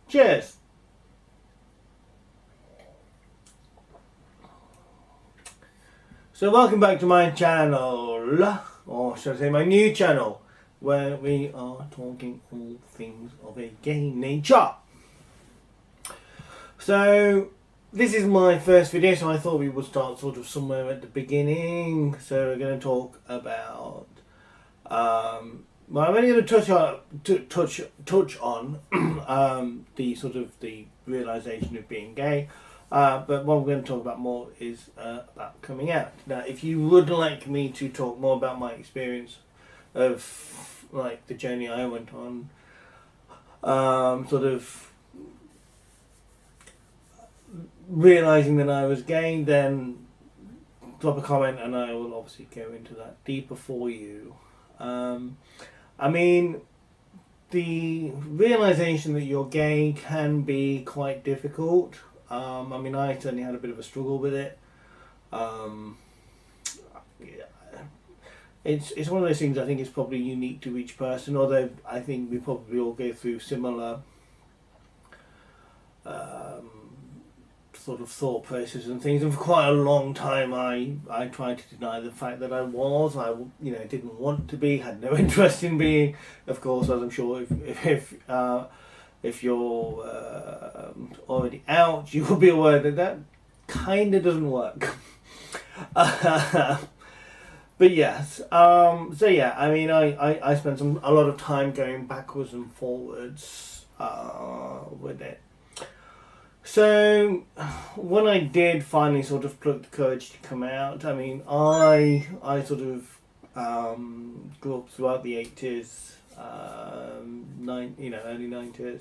Cheers! So welcome back to my channel, or should I say my new channel, where we are talking all things of a gay nature. So this is my first video, so I thought we would start sort of somewhere at the beginning. So we're going to talk about, well, I'm only going to touch on the sort of the realization of being gay. But what we're going to talk about more is about coming out. Now, if you would like me to talk more about my experience of like the journey I went on, sort of realizing that I was gay, then drop a comment and I will obviously go into that deeper for you. I mean, the realization that you're gay can be quite difficult. I mean, I certainly had a bit of a struggle with it. It's one of those things I think is probably unique to each person, although I think we probably all go through similar sort of thought processes and things. And for quite a long time, I tried to deny the fact that I didn't want to be, had no interest in being. Of course, as I'm sure if you're already out, you will be aware that that kind of doesn't work. But yes, so yeah, I mean, I spent a lot of time going backwards and forwards with it. So when I did finally sort of pluck the courage to come out, I mean, I sort of grew up throughout the 80s, early 90s.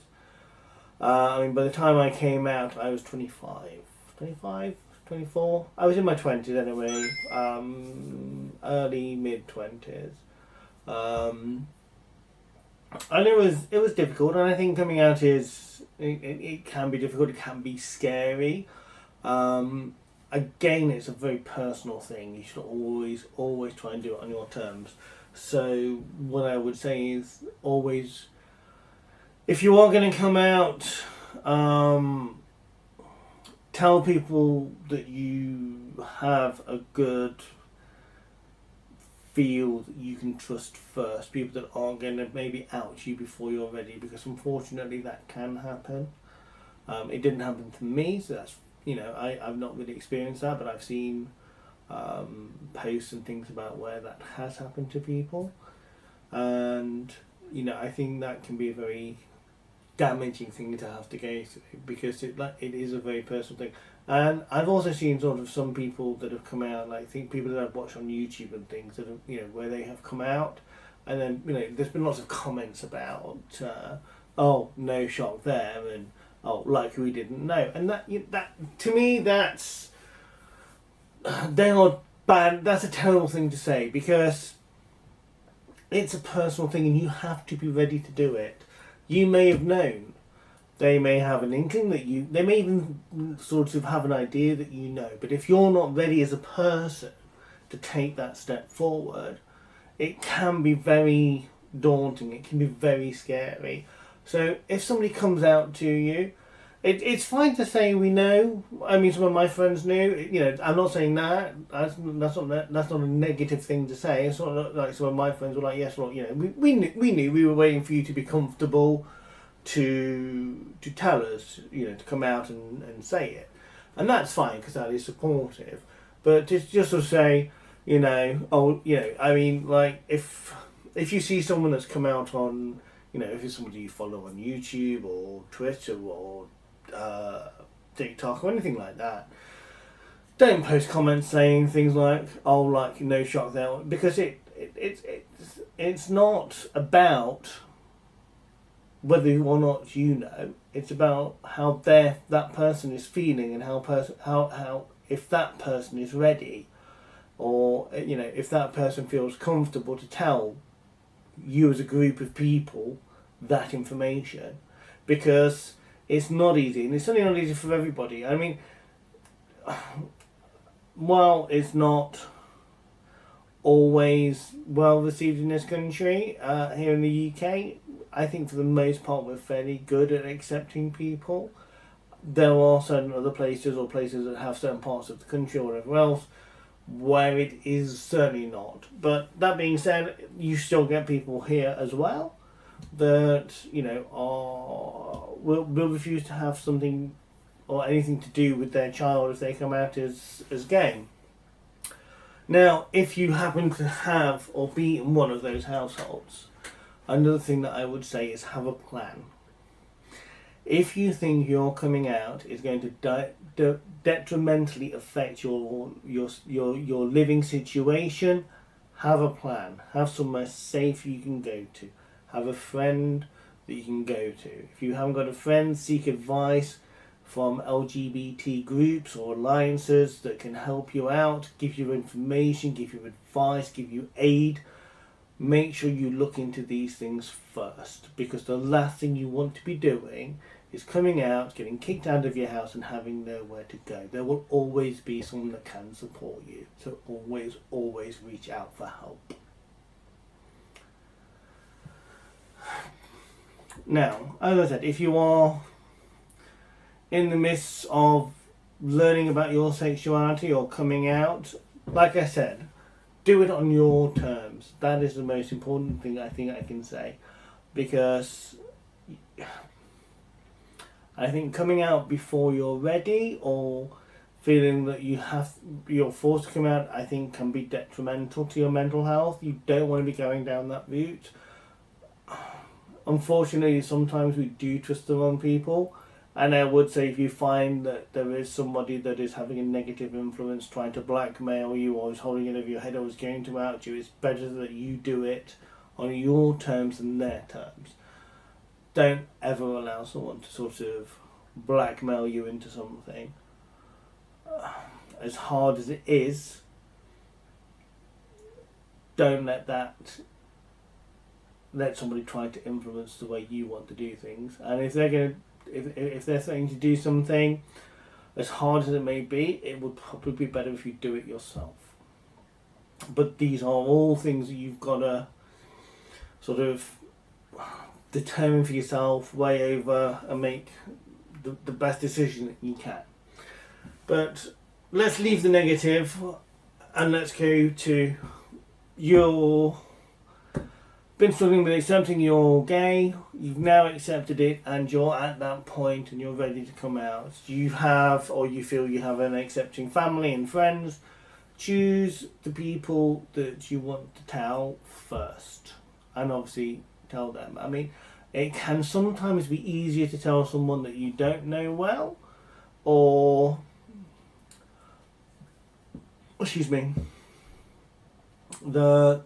I mean, by the time I came out, I was 25, 24. I was in my 20s anyway, early mid 20s. And it was difficult, and I think coming out it can be difficult. It can be scary. Again, it's a very personal thing. You should always try and do it on your terms. So what I would say is always, if you are going to come out, tell people that you have a good feel that you can trust first. People that aren't going to maybe out you before you're ready, because unfortunately that can happen. It didn't happen to me, so that's, I've not really experienced that, but I've seen posts and things about where that has happened to people, and I think that can be a very damaging thing to have to go through, because it is a very personal thing. And I've also seen sort of some people that have come out, like people that I've watched on YouTube and things that have, where they have come out, and then there's been lots of comments about oh, no shock there, and oh, like we didn't know, and that to me that's they are bad. That's a terrible thing to say, because it's a personal thing and you have to be ready to do it. You may have known. They may have an inkling that they may even sort of have an idea that but if you're not ready as a person to take that step forward, it can be very daunting. It can be very scary. So if somebody comes out to you, it's fine to say we know. I mean, some of my friends knew. I'm not saying that. That's not a negative thing to say. It's not like some of my friends were like, yes, look, we knew we were waiting for you to be comfortable to tell us, to come out and say it, and that's fine, because that is supportive. But to just sort of say, I mean, like if you see someone that's come out on, if it's somebody you follow on YouTube or Twitter or TikTok or anything like that, don't post comments saying things like, oh, like no shock there, because it's not about whether or not it's about how that person is feeling, and how if that person is ready, or if that person feels comfortable to tell you as a group of people that information, because it's not easy, and it's certainly not easy for everybody. I mean, while it's not always well received in this country, here in the UK, I think for the most part we're fairly good at accepting people. There are certain other places or places that have certain parts of the country or whatever else where it is certainly not. But that being said, you still get people here as well that, you know, will refuse to have something or anything to do with their child if they come out as gay. Now, if you happen to have or be in one of those households, another thing that I would say is have a plan. If you think your coming out is going to detrimentally affect your living situation, have a plan. Have somewhere safe you can go to. Have a friend that you can go to. If you haven't got a friend, seek advice from LGBT groups or alliances that can help you out, give you information, give you advice, give you aid. Make sure you look into these things first, because the last thing you want to be doing is coming out, getting kicked out of your house and having nowhere to go. There will always be someone that can support you, so always reach out for help. Now, as I said, if you are in the midst of learning about your sexuality or coming out, like I said, do it on your terms. That is the most important thing I think I can say, because I think coming out before you're ready or feeling that you're forced to come out, I think can be detrimental to your mental health. You don't want to be going down that route. Unfortunately, sometimes we do twist the wrong people. And I would say if you find that there is somebody that is having a negative influence trying to blackmail you or is holding it over your head or is going to out you, it's better that you do it on your terms and their terms. Don't ever allow someone to sort of blackmail you into something. As hard as it is, don't let somebody try to influence the way you want to do things. And if they're saying to do something, as hard as it may be, it would probably be better if you do it yourself. But these are all things that you've got to sort of determine for yourself, weigh over, and make the best decision that you can. But let's leave the negative and let's go to your been struggling with accepting you're gay, you've now accepted it and you're at that point and you're ready to come out. You have, or you feel you have, an accepting family and friends. Choose the people that you want to tell first, and obviously tell them. I mean, it can sometimes be easier to tell someone that you don't know well, or that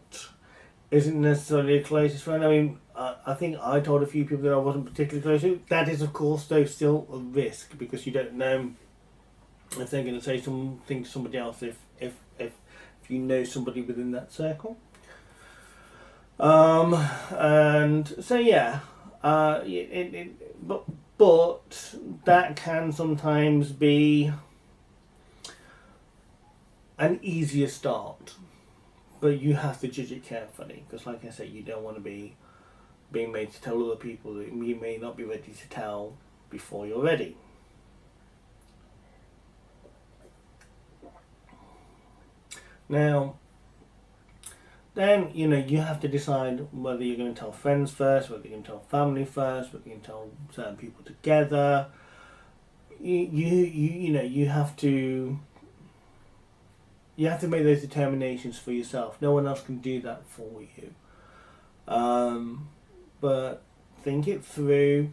isn't necessarily a closest friend. I mean, I think I told a few people that I wasn't particularly close to. That is, of course, though, still a risk, because you don't know if they're going to say something to somebody else if you know somebody within that circle. And so yeah, but that can sometimes be an easier start. But you have to judge it carefully, because like I said, you don't want to be being made to tell other people that you may not be ready to tell before you're ready. Now, then, you have to decide whether you're going to tell friends first, whether you're going to tell family first, whether you're going to tell certain people together. You have to make those determinations for yourself. No one else can do that for you. But think it through.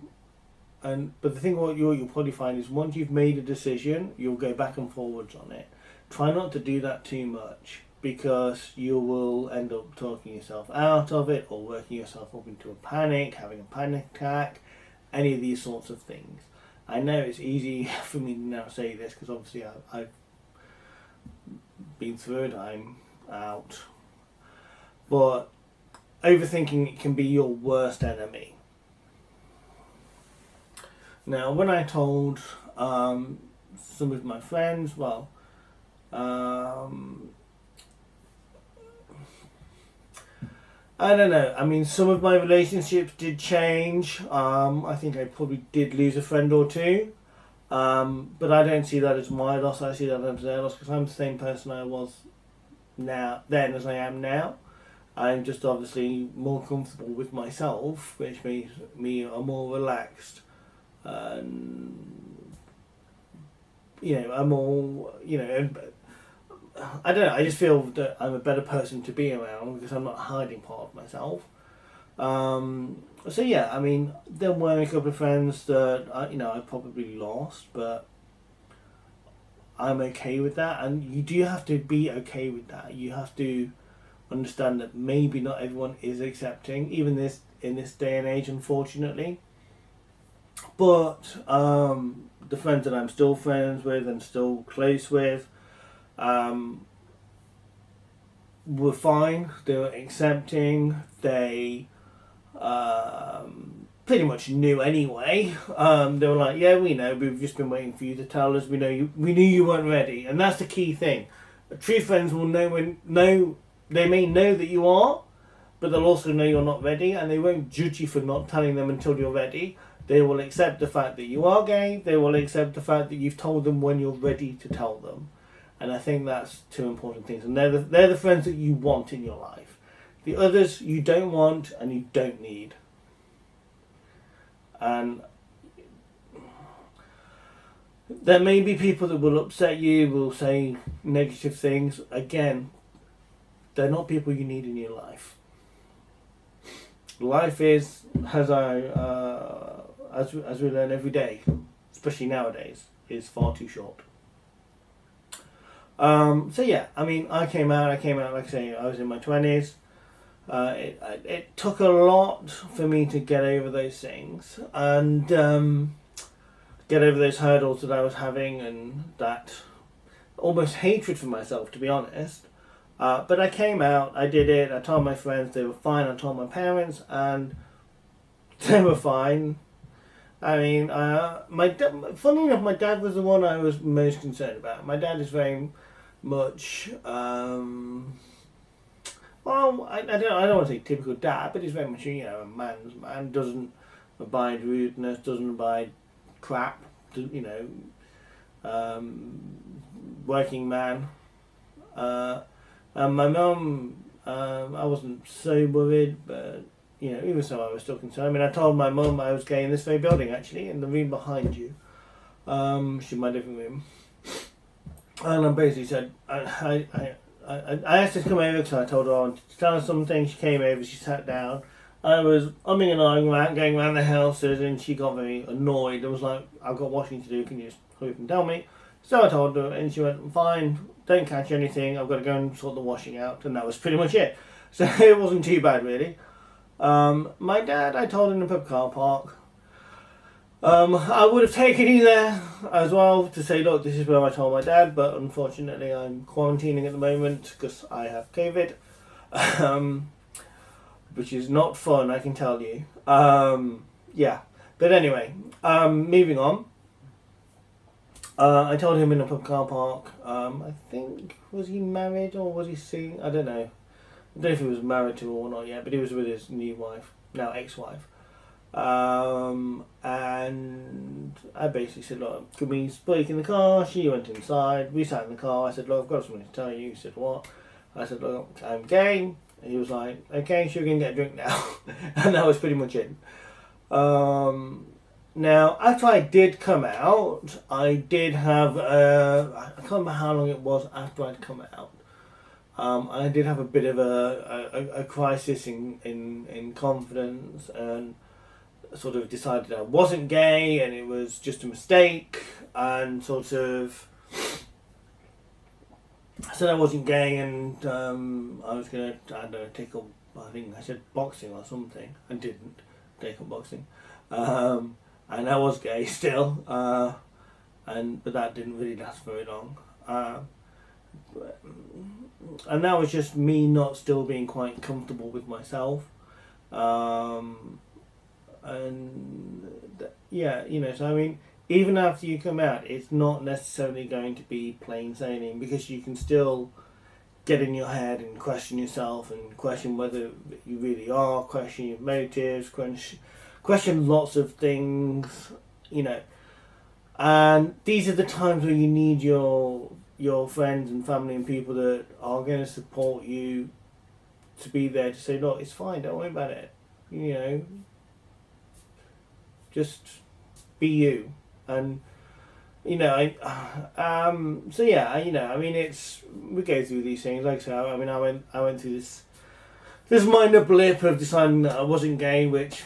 But the thing what you'll probably find is once you've made a decision, you'll go back and forwards on it. Try not to do that too much, because you will end up talking yourself out of it or working yourself up into a panic, having a panic attack, any of these sorts of things. I know it's easy for me to now say this because obviously I've been through it, I'm out. But overthinking it can be your worst enemy. Now, when I told some of my friends, I don't know. I mean, some of my relationships did change. I think I probably did lose a friend or two. But I don't see that as my loss. I see that as their loss because I'm the same person I was then as I am now. I'm just obviously more comfortable with myself, which makes me a more relaxed. And I'm all I don't know. I just feel that I'm a better person to be around because I'm not hiding part of myself. So yeah, I mean, there were a couple of friends that I probably lost, but I'm okay with that. And you do have to be okay with that. You have to understand that maybe not everyone is accepting, even in this day and age, unfortunately. But the friends that I'm still friends with and still close with, were fine. They were accepting. They pretty much knew anyway. They were like, "Yeah, we know. We've just been waiting for you to tell us. We know you. We knew you weren't ready." And that's the key thing. True friends will know. They may know that you are, but they'll also know you're not ready, and they won't judge you for not telling them until you're ready. They will accept the fact that you are gay. They will accept the fact that you've told them when you're ready to tell them. And I think that's two important things. And they're the friends that you want in your life. The others you don't want and you don't need. And there may be people that will upset you, will say negative things. Again, they're not people you need in your life. Life is, as we learn every day, especially nowadays, is far too short. So yeah, I mean, I came out, like I say, I was in my 20s. It took a lot for me to get over those things and get over those hurdles that I was having and that almost hatred for myself, to be honest. But I came out, I did it, I told my friends, they were fine, I told my parents, and they were fine. I mean, funny enough, my dad was the one I was most concerned about. My dad is very much, well, I don't want to say typical dad, but he's very much, a man's man, doesn't abide rudeness, doesn't abide crap, working man. And my mum, I wasn't so worried, but even so, I was still concerned. I mean, I told my mum I was gay in this very building, actually, in the room behind you. She's in my living room. And I basically said, I asked her to come over because I told her I wanted to tell her something. She came over, she sat down. I was umming and ahhing going around the houses, and she got very annoyed. It was like, I've got washing to do, can you just hurry up and tell me? So I told her, and she went, fine, don't catch anything, I've got to go and sort the washing out. And that was pretty much it. So it wasn't too bad, really. My dad, I told in the pub car park. I would have taken you there as well to say, look, this is where I told my dad, but unfortunately I'm quarantining at the moment because I have COVID, which is not fun, I can tell you. Yeah, but anyway, moving on. I told him in the pub car park. I think, was he married or was he seeing? I don't know. I don't know if he was married to her or not yet, but he was with his new wife, now ex-wife. And I basically said, look, can we speak in the car? She went inside. We sat in the car. I said, look, I've got something to tell you. He said, what? I said, look, I'm gay. And he was like, okay, so we're going to get a drink now. And that was pretty much it. Now, after I did come out, I did have, I can't remember how long it was after I'd come out. I did have a bit of a crisis in confidence and sort of decided I wasn't gay and it was just a mistake and sort of said I wasn't gay and I was going to, I don't know, take up, I think I said boxing or something. I didn't take up boxing. And I was gay still, but that didn't really last very long. And that was just me not still being quite comfortable with myself. So I mean, even after you come out, it's not necessarily going to be plain sailing because you can still get in your head and question yourself and question whether you really are, question your motives, question lots of things, you know. And these are the times where you need your friends and family and people that are going to support you to be there to say, look, it's fine, don't worry about it, you know, just be you. And you know, so yeah, you know, I mean, we go through these things. Like I say, I mean, I went through this minor blip of deciding that I wasn't gay, which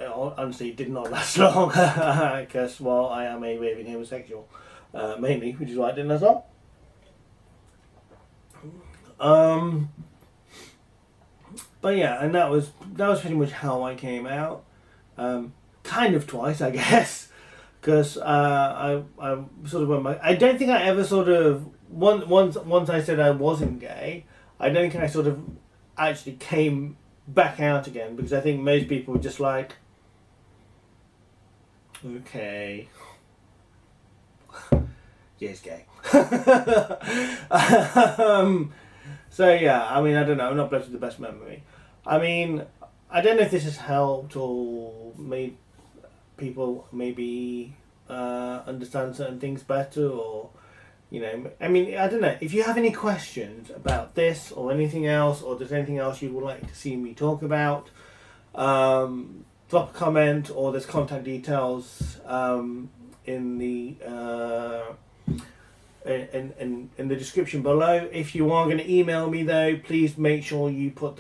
honestly did not last long, because, well, I am a raving homosexual, mainly, which is why it didn't last long. But yeah, and that was pretty much how I came out, kind of twice, I guess. Because I sort of went back. I don't think I ever sort of once I said I wasn't gay. I don't think I sort of actually came back out again, because I think most people were just like, okay, yes, gay. So yeah, I mean, I don't know. I'm not blessed with the best memory. I mean, I don't know if this has helped or made people maybe understand certain things better, or, you know, I mean, I don't know. If you have any questions about this or anything else, or there's anything else you would like to see me talk about, drop a comment, or there's contact details in the in the description below. If you are going to email me though, please make sure you put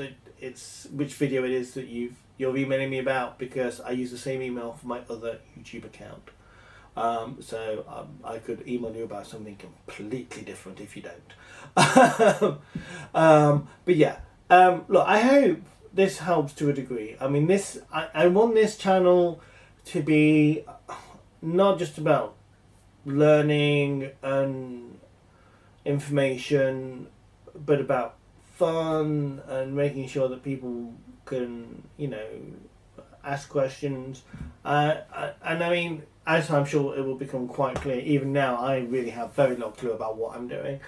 which video it is that you're emailing me about, because I use the same email for my other YouTube account. So I could email you about something completely different if you don't. But yeah, look, I hope this helps to a degree. I mean, I want this channel to be not just about learning and information, but about fun and making sure that people can, you know, ask questions. And I mean, as I'm sure it will become quite clear, even now I really have very little clue about what I'm doing.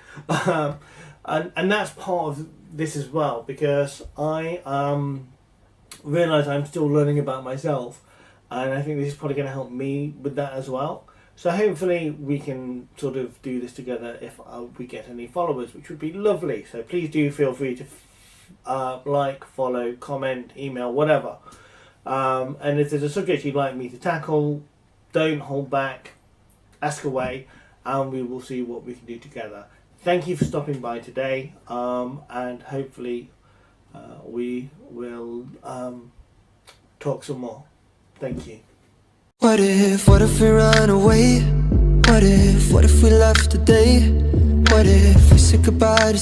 And that's part of this as well, because I realise I'm still learning about myself, and I think this is probably going to help me with that as well. So hopefully we can sort of do this together if we get any followers, which would be lovely. So please do feel free to like, follow, comment, email, whatever. And if there's a subject you'd like me to tackle, don't hold back, ask away, and we will see what we can do together. Thank you for stopping by today, and hopefully we will talk some more. Thank you. What if we run away? What if we left today? What if we said goodbye to